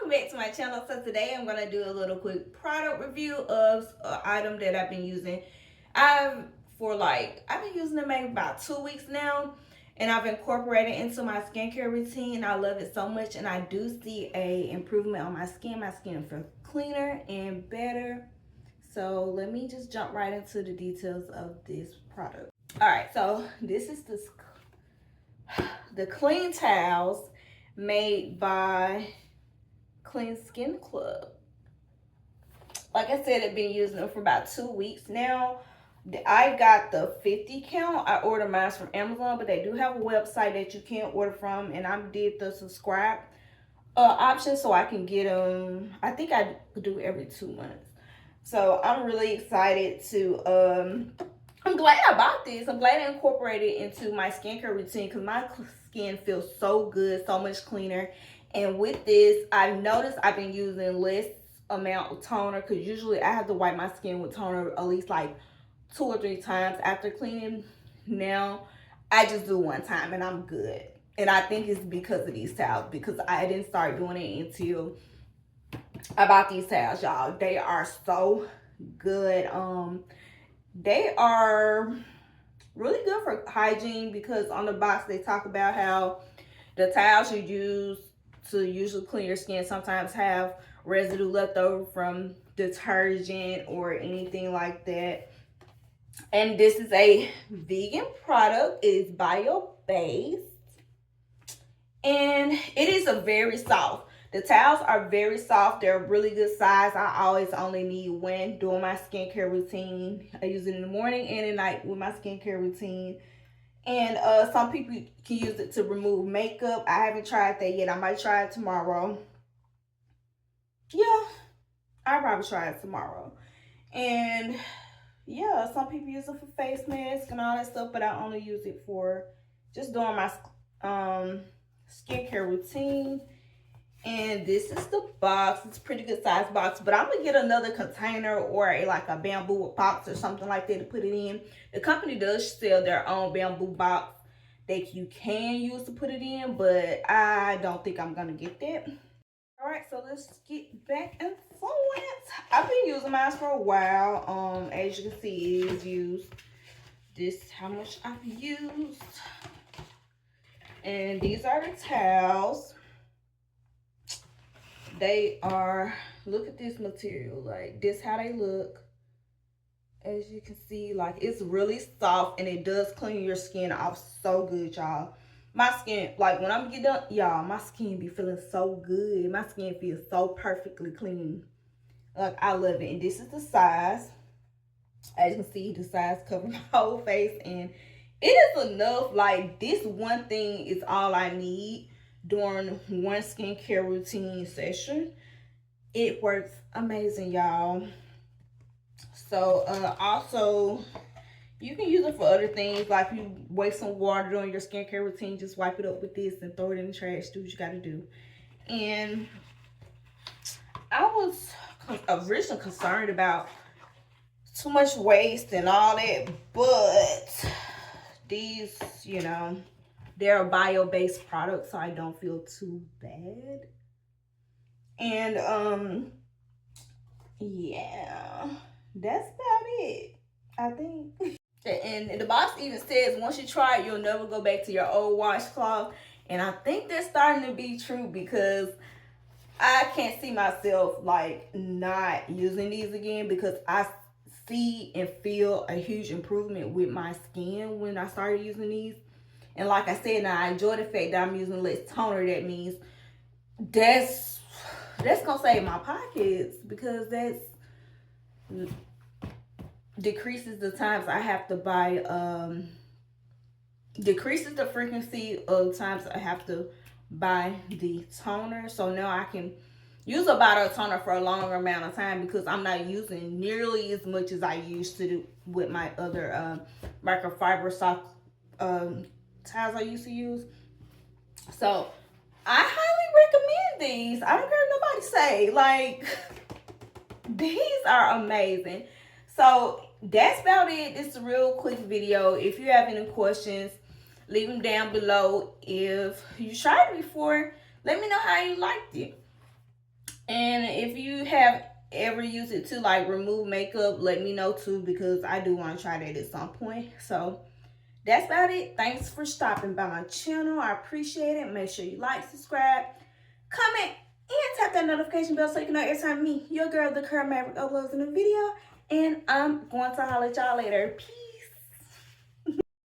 welcome back to my channel. So today I'm going to do a little quick product review of an item that I've been using. I've been using it maybe about 2 weeks now, and I've incorporated it into my skincare routine. I love it so much, and I do see a improvement on my skin. My skin feels cleaner and better. So let me just jump right into the details of this product. All right, so this is the clean towels made by Clean Skin Club. Like I said, I've been using them for about 2 weeks now. I got the 50 count. I ordered mine from Amazon, but they do have a website that you can order from, and I did the subscribe option so I can get them. I think I do every 2 months. So I'm really excited to I'm glad I bought this. I'm glad I incorporated it into my skincare routine because my skin feels so good, so much cleaner. And with this, I've noticed I've been using less amount of toner because usually I have to wipe my skin with toner at least like 2 or 3 times after cleaning. Now I just do 1 time and I'm good. And I think it's because of these towels, because I didn't start doing it until I bought these towels, y'all. They are so good. They are really good for hygiene because on the box they talk about how the towels you use to usually clean your skin sometimes have residue left over from detergent or anything like that. And this is a vegan product. It is bio-based, and it is a very soft. The towels are very soft. They're a really good size. I always only need one doing my skincare routine. I use it in the morning and at night with my skincare routine. And some people can use it to remove makeup. I haven't tried that yet. I might try it tomorrow. Yeah, I'll probably try it tomorrow. And yeah, some people use it for face masks and all that stuff, but I only use it for just doing my skincare routine. And this is the box. It's a pretty good size box, but I'm gonna get another container or like a bamboo box or something like that to put it in. The company does sell their own bamboo box that you can use to put it in, but I don't think I'm gonna get that. All right, so let's get back into it. I've been using mine for a while. As you can see, it is used. This how much I've used, and these are the towels. They are, look at this material, like this how they look. As you can see, like it's really soft and it does clean your skin off so good, y'all. My skin, like when I'm getting done, y'all, my skin be feeling so good. My skin feels so perfectly clean. Like I love it. And this is the size. As you can see, the size covers my whole face, and it is enough. Like this one thing is all I need during one skincare routine session. It works amazing, y'all. So also you can use it for other things, like if you waste some water during your skincare routine, just wipe it up with this and throw it in the trash. Do what you gotta do. And I was originally concerned about too much waste and all that, but these, you know, they're a bio-based product, so I don't feel too bad. And yeah, that's about it, I think. And the box even says once you try it, you'll never go back to your old washcloth. And I think that's starting to be true because I can't see myself like not using these again, because I see and feel a huge improvement with my skin when I started using these. And like I said, now I enjoy the fact that I'm using less toner. That means that's gonna save my pockets, because that's decreases the times I have to buy, decreases the frequency of times I have to buy the toner. So now I can use a bottle of toner for a longer amount of time because I'm not using nearly as much as I used to do with my other microfiber soft towels I used to use. So I highly recommend these. I don't care what nobody say. Like, these are amazing. So that's about it. It's a real quick video. If you have any questions, leave them down below. If you tried it before, let me know how you liked it. And if you have ever used it to like remove makeup, let me know too, because I do want to try that at some point. So that's about it. Thanks for stopping by my channel. I appreciate it. Make sure you like, subscribe, comment, and tap that notification bell so you can know every time me, your girl, the Curl Maverick, uploads a new video. And I'm going to holler at y'all later. Peace.